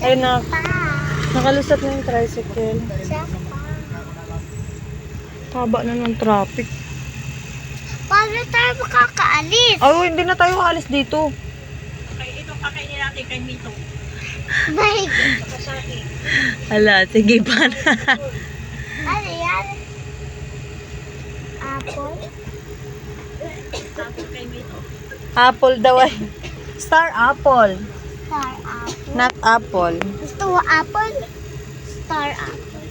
Ayun na. Nakalusot na yung tricycle. Haba na ng traffic. Paano tayo makakaalis? Ay, hindi na tayo alis dito. Okay, ito kakainin natin kay Mito. Bye. Ala, sige pa na. Ano yan? Apple? Tapos kay Mito. Apple daw ay. Star apple. Star apple. Not apple. Gusto mo apple? Star apple.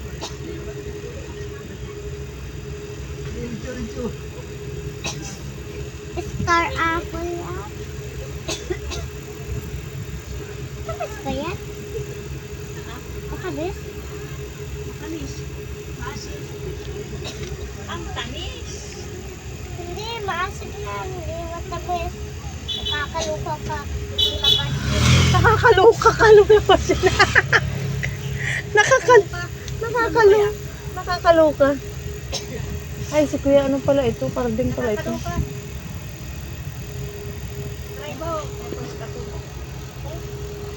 Star apple yan. Tamis ba yan? Matamis? Tamis. Maasim. Ang tamis. Hindi, maasim lang. Hindi matamis. Nakakaluka ka. Nakakaloka ka lumabas na. Nakakaloka. Ay, si Kuya, ano pala ito? Karding pala ito.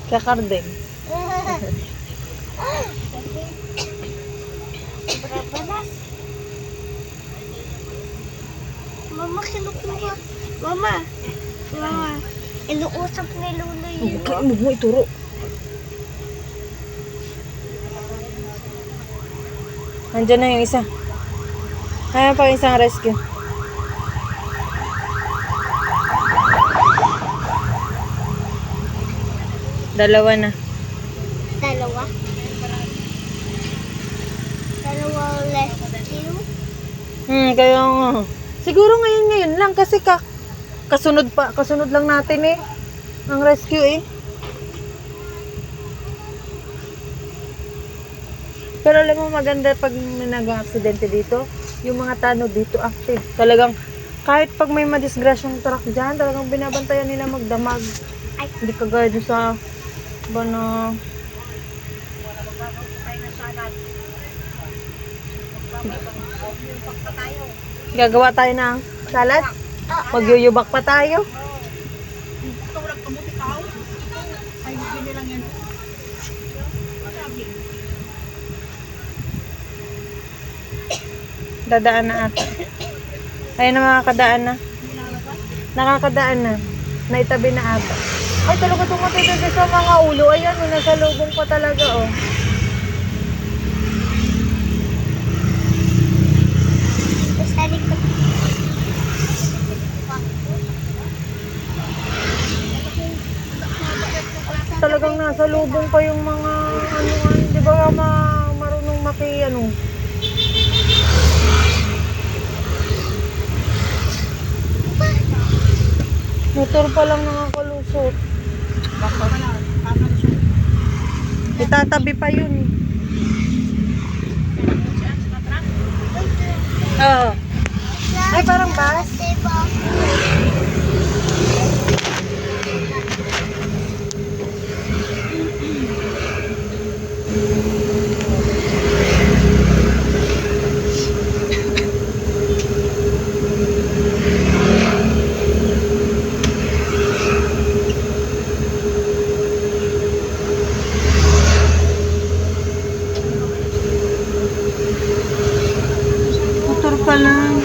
Kaya karding. Brabanas. Mama, kinukuha. Mama. Inuusap ni Lolo yun. Huwag mo ituro. Nandiyan na yung isa. Kaya pa yung isang rescue. Dalawa na. Dalawa. Dalawang rescue. Kaya nga. Siguro ngayon lang kasi kasunod lang natin eh. Ang rescue eh. Pero alam mo maganda pag may nag-aksidente dito, yung mga tanod dito active. Talagang kahit pag may madisgrasyang truck dyan, talagang binabantayan nila magdamag. Ay. Hindi kagaya doon sa bana. Gagawa tayo ng salad? Magyuyubak pa tayo? Ito walang kamuti tao. Ay, hindi lang yan. Sabi. Dadaan na ata. Ayun na makakadaan na. Nakakadaan na. Naitabi na ata. Ay, talaga tumatay sa mga ulo. Ayan, nasa lubong pa talaga, oh. Sa likod. Talagang nasa lubong pa yung mga di ba marunong motor pa lang nakakalusot. Baka na, kakalusot. Itatabi pa yun. Saan sa truck? Oo. Ay, parang bus. Diba? Motor pa lang.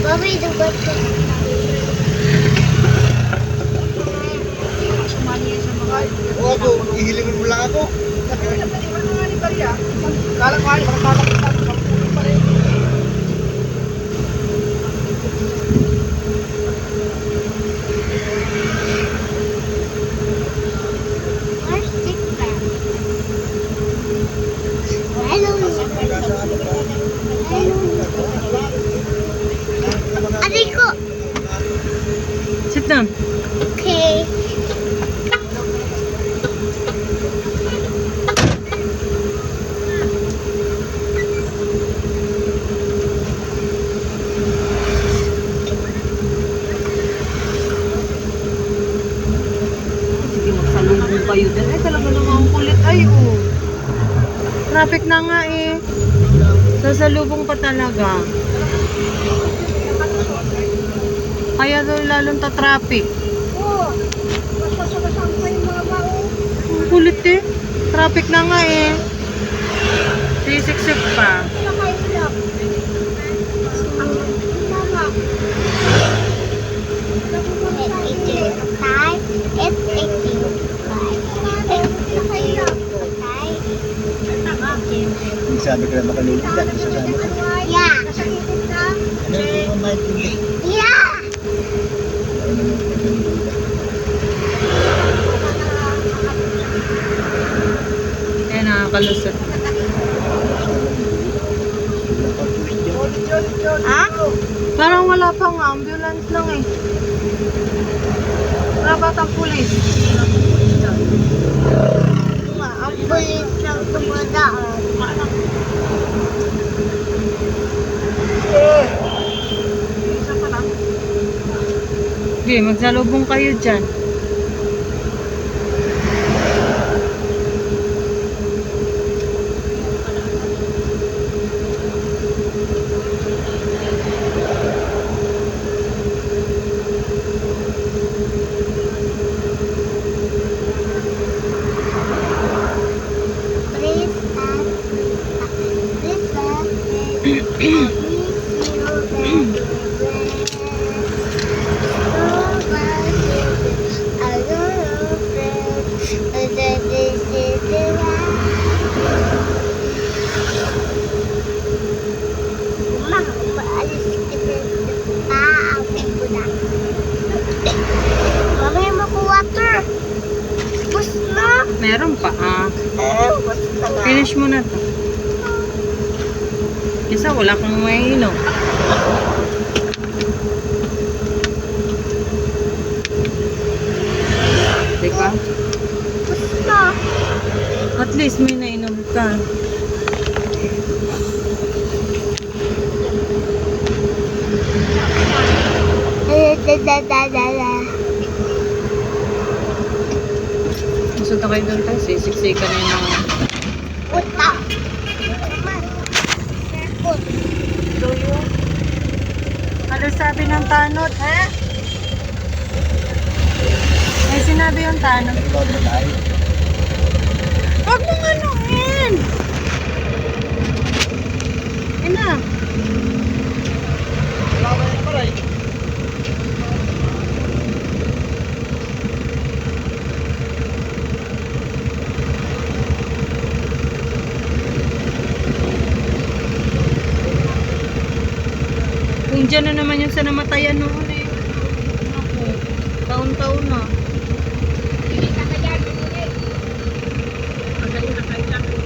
Mami, dubat ko. Sumali yan sa mga... Oo, ako, ihilingin mo lang ako. Kaya pwede ba nga ni Maria? Kala ko ay, parang kakakita ko sa puno pa rin. Where's Dick Bag? Hello. Aray ko. Sit down. Okay. Traffic na nga eh. Sasalubong pa talaga. Kaya doon lalong ta-traffic. Oh, masasabasang pa yung mga bao. Ang kulit eh. Traffic na nga eh. Sisiksik pa. Nakailap. Mama. It's 18. Sabi ko na makalulita. Sasama ko. Yeah. Ano yung maintindihan? Yeah. Ayan, nakakalusot. Ha? Parang wala pa nga. Ambulance lang eh. Wala ba tang pulis? Ang pulis lang tumadaan. Okay, magsalubong kayo dyan. Meron pa ah. Finish mo na to. Kisa wala kang mainom. Diba? At least may nainom ka. Gusto kayo doon tayo. Sisiksikan na yung mga... Uta. Ano sabi ng tanod, ha? May sinabi yung tanod. Huwag mong anuhin! Ina. Kung dyan na naman yung sa namatayan noon eh. Ako, taon-taon na.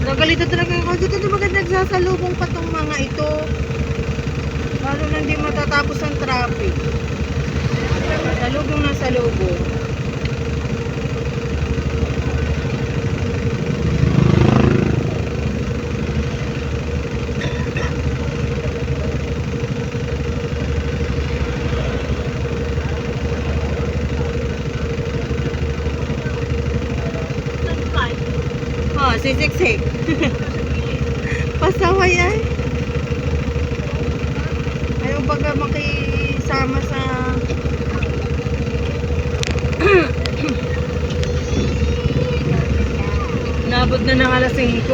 Nagalito talaga yung kasi ito bakit nagsasalubong pa tong mga ito. Lalo na hindi matatapos ang traffic. Salubong na salubong. Oh, sisiksik. Pasaway ay. Ayaw baga makisama sa... Nabot na ng alas 5.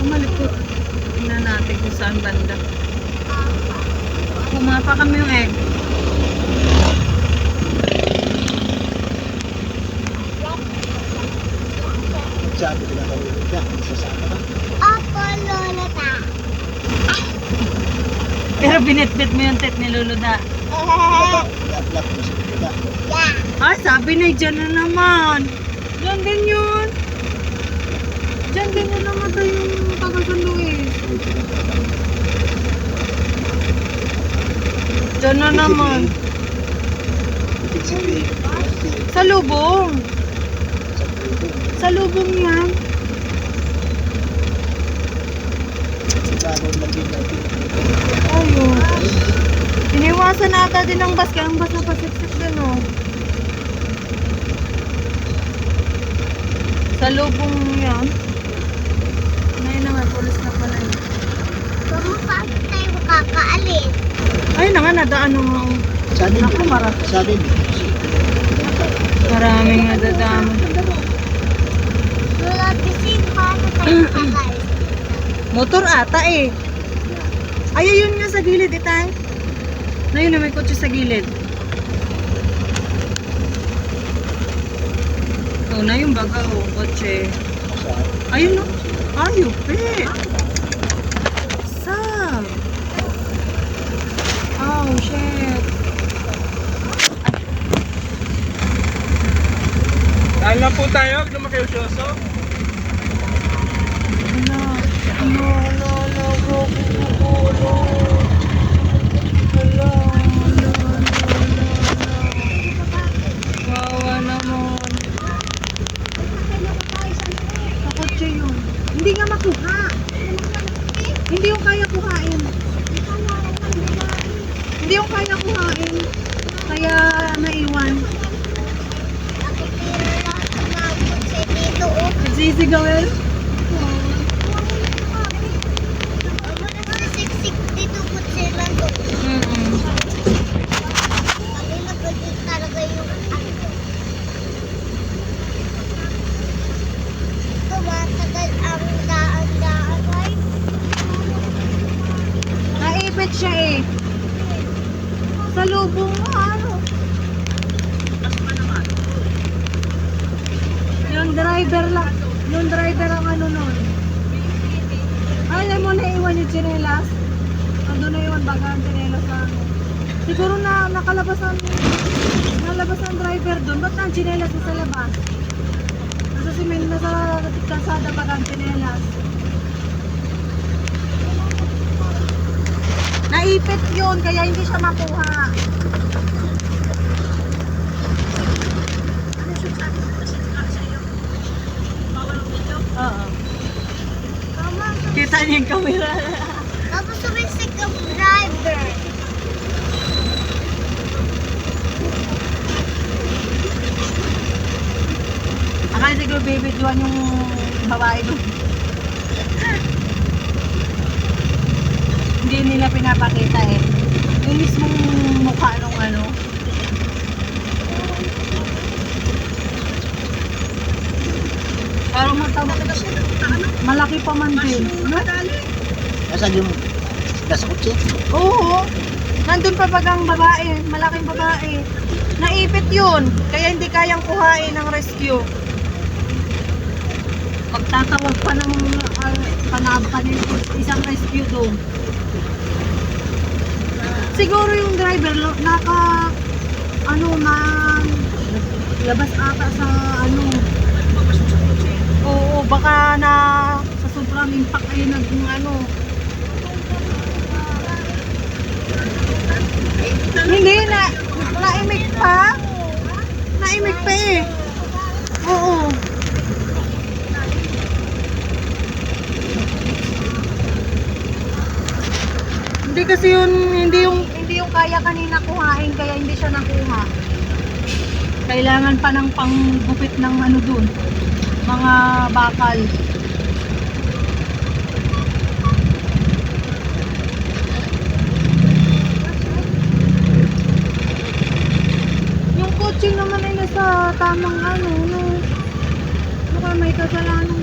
Kumalikot. Tingnan natin kung saan banda. Pumapa kami yung egg. Sabi ko na kalulita. Sasama ka. Opo, Lola ta. Pero binitbit mo yung tet ni Luluda. Lap-lap mo sa kita. Yeah. Ah, sabi na dyan na naman. Dyan din yun. Dyan din yun namatay yung taga San Luis. Dyan na naman. City. Sa lubong. Sa Puto. Sa lubong yan. Bago maging Ayun. Iniwasan na ata din ang bus, kaya ang bus na pasiksik din, oh. Sa lubong yan. Ngayon naman, pulis na pala yun. Paano tayo makakaalis? Ayun na nga, nadaan nung Sabi mo, Naku, sabi mo, maraming nadadaan. Wala kasi paano tayo makakaalis? Motor ata eh. Ay, ayun nga sa gilid, itay. Na yun na may kotse sa gilid. Ito na yung baga, oh, kotse. Ayun, no? Ayun, pe. Saan? Oh, shit. Dahil lang po tayo, huwag naman kayo siyoso. Wawa naman. Kakotse yun. Hindi nga makuha. Hindi yung kaya kuhain. Hindi yung kaya kuhain. Kaya naiwan. Nagsisigaw yan. Siksik dito po sila to. Ano na pwede talaga yung tumatagal ang daan-daan ay Naipit siya eh. Sa lubong mo, ano? Yung driver lang. Yung driver ang ano nun. Ay, alam mo na iwan yung tsinelas. Ando na iwan baga ang tsinelas sa ano. Siguro na nalabas ang driver dun. Ba't ang tsinelas sa labas? Nasa simen, nasa kalsada baga ang tsinelas. Naipit yun, kaya hindi siya makuha. Oo. Kita niya yung camera. tapos sumisik ang driver. Akala siguro baby Juan yung babae doon. Hindi nila pinapakita eh. Yung mismong mukha nung ano. Parang matawag na siya. Malaki pa man din. No? Nasaan yung nasa kotse? Oo. Nandun pa bagang babae. Malaking babae. Naipit yun. Kaya hindi kayang kuhain ng rescue. Pagtatawag pa ng isang rescue doon. Siguro yung driver labas ata sa ano. Oo, baka na sa sobrang impact ay ano. Hindi na naimik pa. Naimik pa eh. Oo. Hindi kasi yun, hindi yung kaya kanina kuhain, kaya hindi siya nakuha. Kailangan pa ng panggupit ng ano dun, mga bakal. Yung kotse naman ay nasa tamang ano, no. Baka may kasalanan.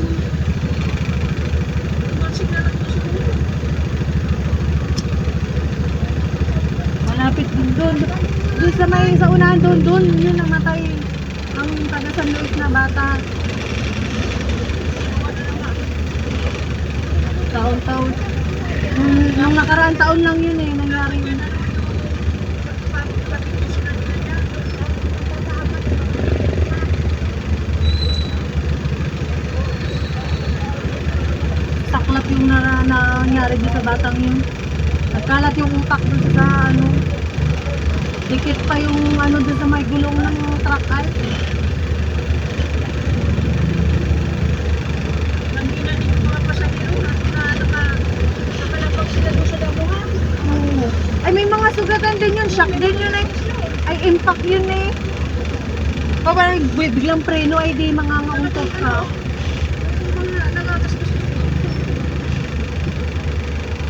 Malapit din doon. Doon sa unahan doon, yun namatay ang taga San Luis na bata. Taon-taon. Nung nakaraang taon lang yun eh, nangyari yun. Saklap yung nangyari doon sa batang yun. Nagkalat yung utak doon sa ano. Dikit pa yung ano doon sa may gulong ng truck ay. Kanina din yung mga pasahero na nakalapag sila doon sa damuhan. Oo. Ay, may mga sugatan din yun. Shock din yun eh. Ay, impact yun eh. O parang biglang preno ay di mga ngauntot ka. Mga nagagastos.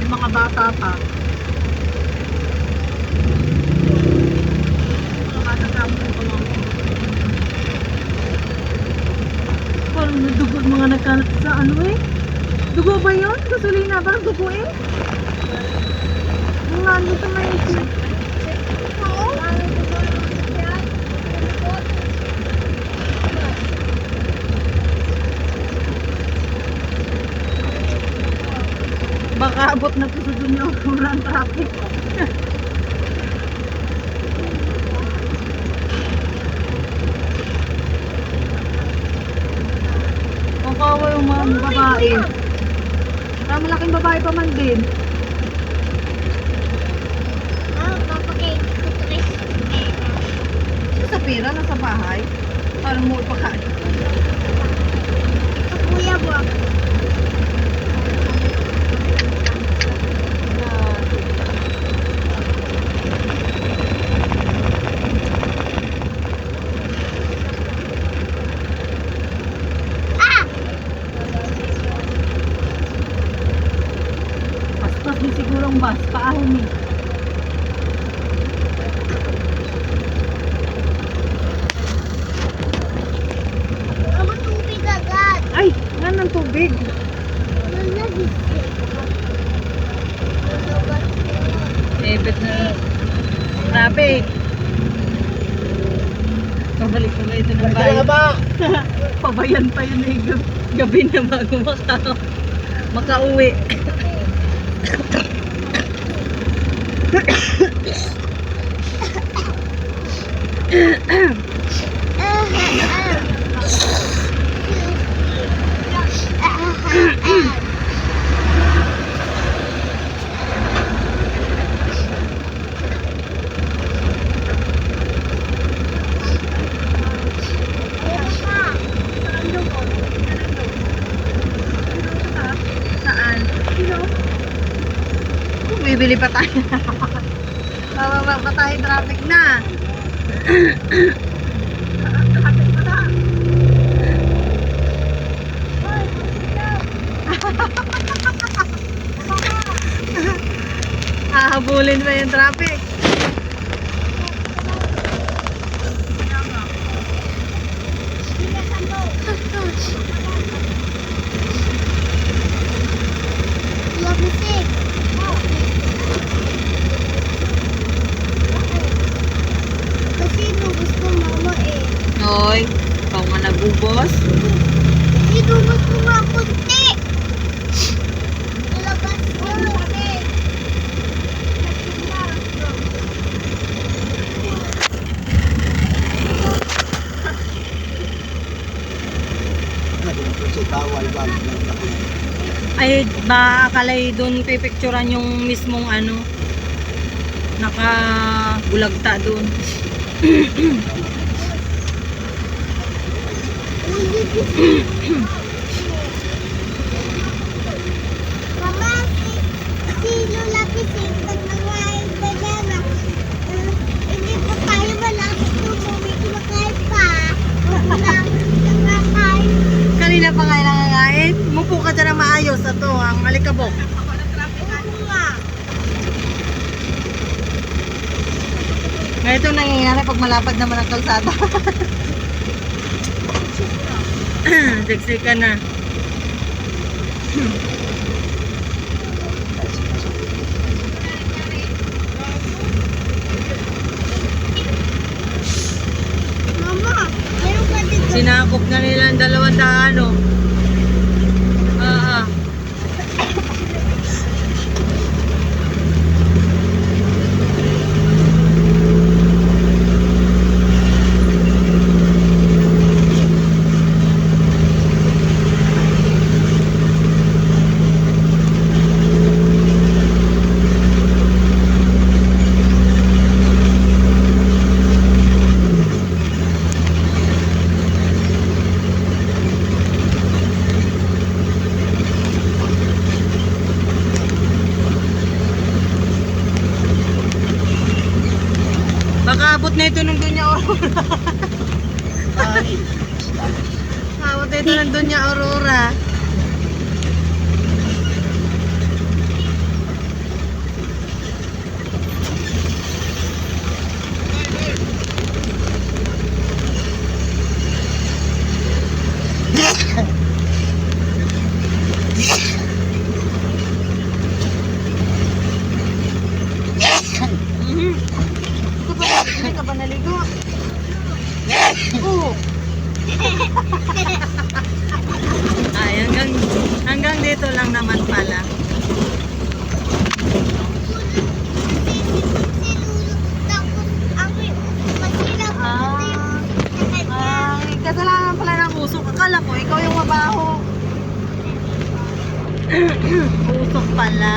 Yung mga bata pa. Mga bata kamo pa mga. Parang nadugo mga nagkalat sa ano eh. Dugo ba yun? Gasolina? Parang dugo eh. Mga ano sa may isip. Oo. Baka abot na to sa dunyo. Walang traffic. Ang kawa yung mga babae. Parang malaking babae pa man din. Sa pera, nasa bahay. Parang mo ipakain. Kuya ba? Paspas din siguro ang bus. Paahon eh. Amo tubig agad. Ay! Nga ng tubig. Ebet na. Traffic. Pabalik ko ito ng Kaya bayan. ba? Pabayan pa yun eh. Gabi na bago makauwi. Saan? Bibili pa tayo. Bababa pa tayo, traffic na. Traffic pa na. Hahabulin pa yung traffic. Kasi nubos ko mama eh. Hoy, ikaw nga nagubos. Inubos ko nga kunti. Ilabas ko eh. Kasi bawal ba? Ay, ba akalay doon pipicturan yung mismong ano, nakabulagta doon. Mama, si Lola Pising, nag-nangayin ka dyan na hindi pa tayo malapit umuwi, kumakain pa. Nangakain. Kanina pa nga nangangain. Mupo ka dyan na maayos. Ito, ang alikabok. Oo nga. Ganito nangyayari pag malapad naman ang kalsada. Siksik ka na. Mama, meron ka dito. Sinakop na nila ang 200 oh. Baka abot na ito ng Doña Aurora. Ay, Abot na ito ng Doña Aurora. Mhm. Hindi ka ba naligo? Oo. Ay, hanggang dito lang naman pala. Tapos, ako masila po Ay, kasalanan pala ng usok. Akala ko, ikaw yung mabaho. Usok pala.